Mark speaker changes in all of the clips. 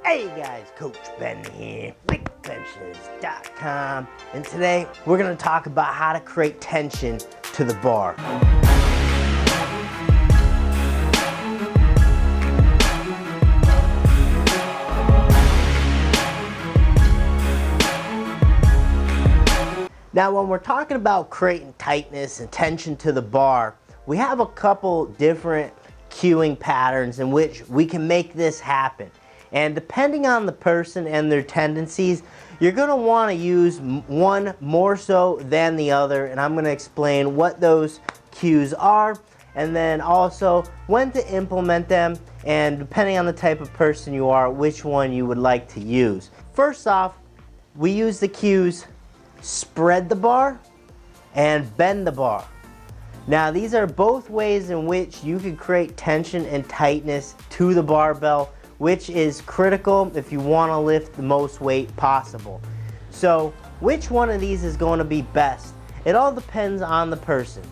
Speaker 1: Hey guys, Coach Ben here, bigbenchas.com, and today we're going to talk about how to create tension to the bar. Now when we're talking about creating tightness and tension to the bar, we have a couple different cueing patterns in which we can make this happen. And depending on the person and their tendencies, you're going to want to use one more so than the other. And I'm going to explain what those cues are and then also when to implement them, and depending on the type of person you are, which one you would like to use. First off, we use the cues spread the bar and bend the bar. Now these are both ways in which you can create tension and tightness to the barbell, which is critical if you want to lift the most weight possible. So which one of these is going to be best? It all depends on the person.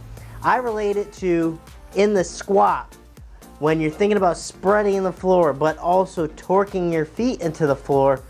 Speaker 1: I relate it to in the squat, when you're thinking about spreading the floor but also torquing your feet into the floor.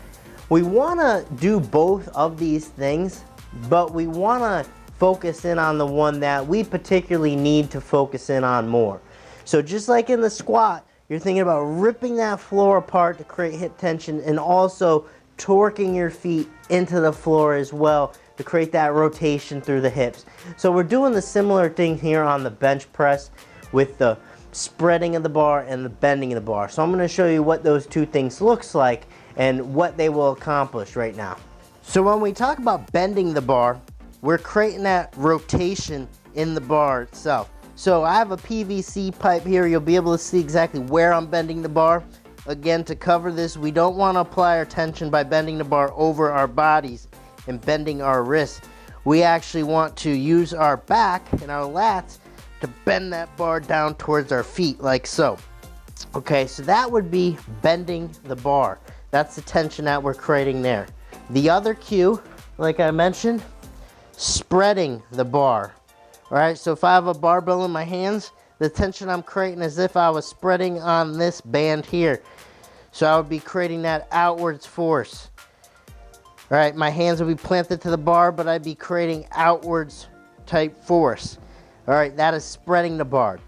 Speaker 1: We want to do both of these things, but we want to focus in on the one that we particularly need to focus in on more. So just like in the squat, you're thinking about ripping that floor apart to create hip tension and also torquing your feet into the floor as well to create that rotation through the hips. So we're doing the similar thing here on the bench press with the spreading of the bar and the bending of the bar. So I'm going to show you what those two things looks like and what they will accomplish right now. So when we talk about bending the bar, we're creating that rotation in the bar itself. So I have a PVC pipe here. You'll be able to see exactly where I'm bending the bar. Again, to cover this, we don't want to apply our tension by bending the bar over our bodies and bending our wrists. We actually want to use our back and our lats to bend that bar down towards our feet like so. Okay, so that would be bending the bar. That's the tension that we're creating there. The other cue, like I mentioned, spreading the bar. Alright, so if I have a barbell in my hands, the tension I'm creating is as if I was spreading on this band here. So I would be creating that outwards force. Alright, my hands would be planted to the bar, but I'd be creating outwards type force. Alright, that is spreading the bar.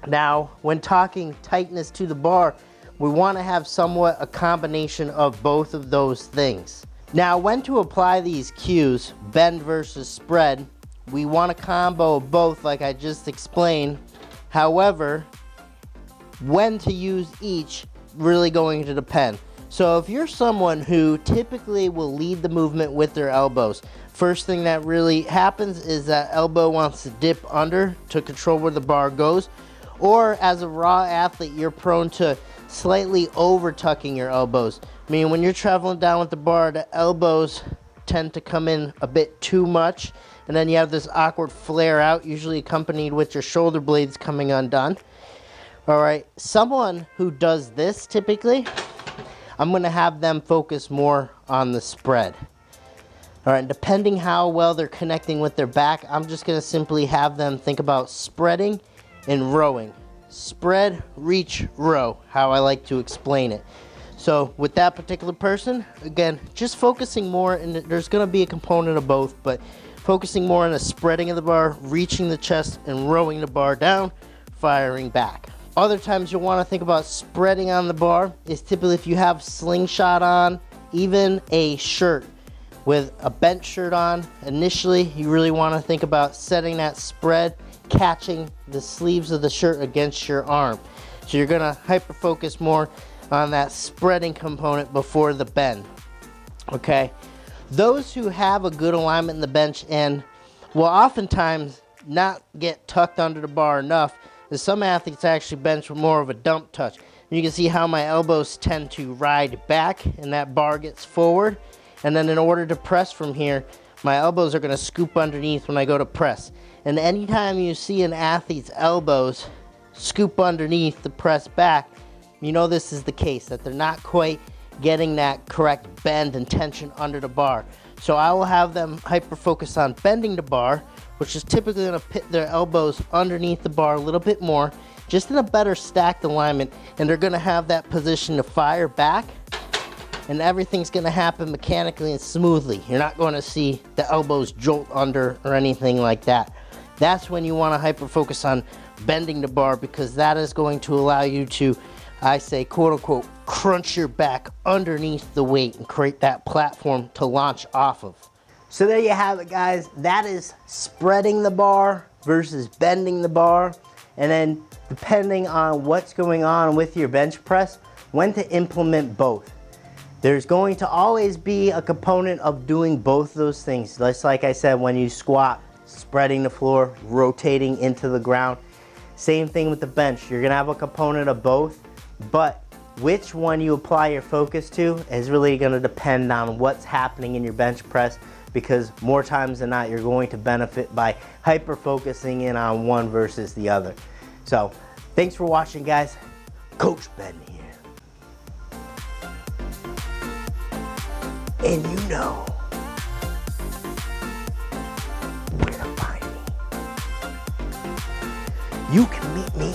Speaker 1: Now, when talking tightness to the bar, we want to have somewhat a combination of both of those things. Now, when to apply these cues, bend versus spread, we want to combo both like I just explained. However, when to use each really going to depend. So if you're someone who typically will lead the movement with their elbows, first thing that really happens is that elbow wants to dip under to control where the bar goes. Or as a raw athlete, you're prone to slightly over tucking your elbows. I mean, when you're traveling down with the bar, the elbows tend to come in a bit too much, and then you have this awkward flare out, usually accompanied with your shoulder blades coming undone. Alright, someone who does this typically, I'm going to have them focus more on the spread. Alright, depending how well they're connecting with their back, I'm just going to simply have them think about spreading and rowing. Spread, reach, row, how I like to explain it. So with that particular person, again, just focusing more, and there's going to be a component of both, but focusing more on the spreading of the bar, reaching the chest, and rowing the bar down, firing back. Other times you'll want to think about spreading on the bar is typically if you have slingshot on, even a shirt. With a bench shirt on, initially you really want to think about setting that spread, catching the sleeves of the shirt against your arm. So you're going to hyper focus more on that spreading component before the bend. Okay, those who have a good alignment in the bench and will oftentimes not get tucked under the bar enough, is some athletes actually bench with more of a dump touch. And you can see how my elbows tend to ride back and that bar gets forward, and then in order to press from here, my elbows are going to scoop underneath when I go to press. And anytime you see an athlete's elbows scoop underneath to press back, you know this is the case, that they're not quite getting that correct bend and tension under the bar. So I will have them hyper focus on bending the bar, which is typically going to pit their elbows underneath the bar a little bit more, just in a better stacked alignment, and they're going to have that position to fire back and everything's gonna happen mechanically and smoothly. You're not gonna see the elbows jolt under or anything like that. That's when you wanna hyper focus on bending the bar, because that is going to allow you to, I say, quote unquote, crunch your back underneath the weight and create that platform to launch off of. So there you have it, guys. That is spreading the bar versus bending the bar. And then depending on what's going on with your bench press, when to implement both. There's going to always be a component of doing both those things. Just like I said, when you squat, spreading the floor, rotating into the ground. Same thing with the bench. You're gonna have a component of both, but which one you apply your focus to is really gonna depend on what's happening in your bench press, because more times than not, you're going to benefit by hyper focusing in on one versus the other. So thanks for watching, guys. Coach Ben here. And you know where to find me. You can meet me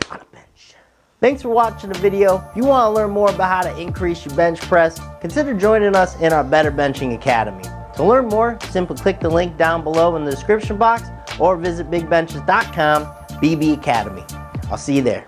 Speaker 1: on a bench. Thanks for watching the video. If you want to learn more about how to increase your bench press, consider joining us in our Better Benching Academy. To learn more, simply click the link down below in the description box or visit bigbenchas.com/BB Academy. I'll see you there.